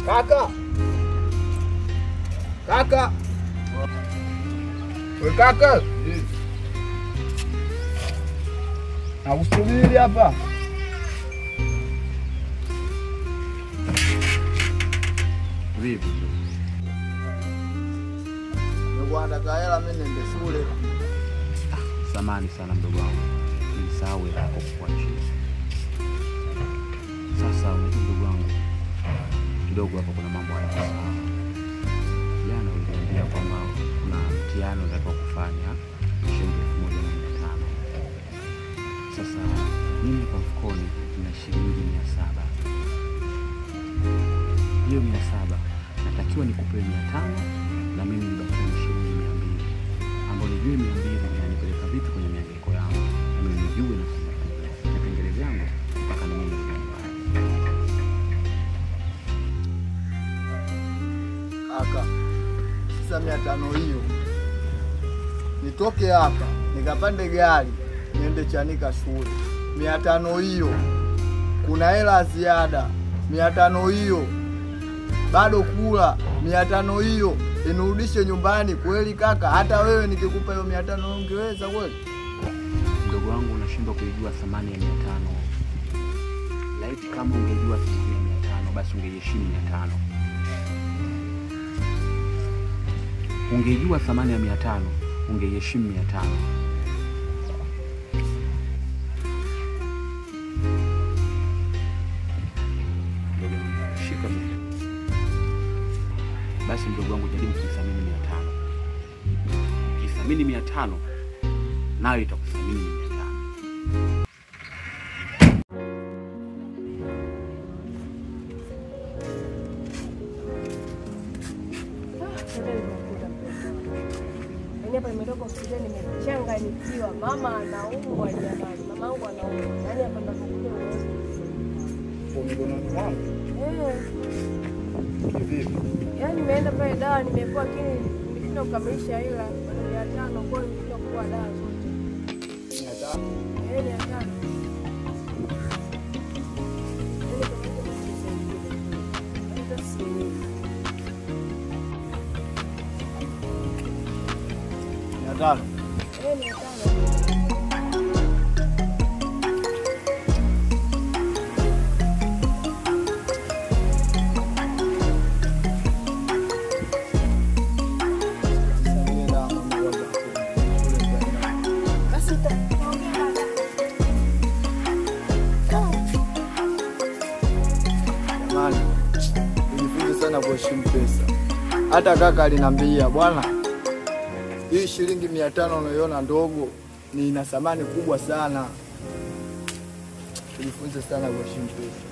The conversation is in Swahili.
Kaka. Kaka. Wewe kaka. Na usubiri hapa. Vipi? Ndugu anataka hela mimi niende shule. Samahani sana mdogo wangu. Nilisahau hela yako kukuachia. Sasa unajua mdogo wangu, kidogo hapo kuna mambo haya sawa. Jana uliniambia kwamba kuna mtihani unataka kufanya shilingi 1500. Sasa mimi kwa mfukoni nina shilingi 700. Hiyo 700 natakiwa nikupe 500 na mimi nibakie na shilingi 200. Ambapo nijue 200 inanipeleka vipi kwenye mihangaiko yangu. Na mimi nijue na vipengele vyangu mpaka na mimi Kaka, sasa 500 hiyo nitoke hapa nikapande gari niende Chanika shule. 500 hiyo kuna hela ziada. 500 hiyo bado kula. 500 hiyo inurudishe nyumbani. Kweli kaka, hata wewe nikikupa hiyo 500 ungeweza kweli? Mdogo wangu unashindwa kujua thamani ya 500. Laiti kama ungejua thamani ya 500 basi ungeheshimu 500. Ungejua thamani ya 500, ungeheshimu 500. Ndugu wangu, shika mimi. Basi mdogo wangu jaribu kuthamini 500. Ukithamini 500, nayo itakuthamini 500. Hapa nimetoka hospitali nimechanganyikiwa. Mama anaumwa jamani. Mama wangu anaumwa. Yaani hapa ninapokuja Mkononi mwangu. Kivipi? Yaani nimeenda pale dawa nimepewa lakini nimeshindwa kukamilisha hela. Bado 500 kwa hiyo nimeshindwa kuwa dawa zote. 500. 500. Nataka. Nijifunze sana kuheshimu pesa. Hata kaka aliniambia, bwana, hii shilingi 500 unayoiona ndogo ni ina thamani kubwa sana. Nijifunze sana kuheshimu pesa.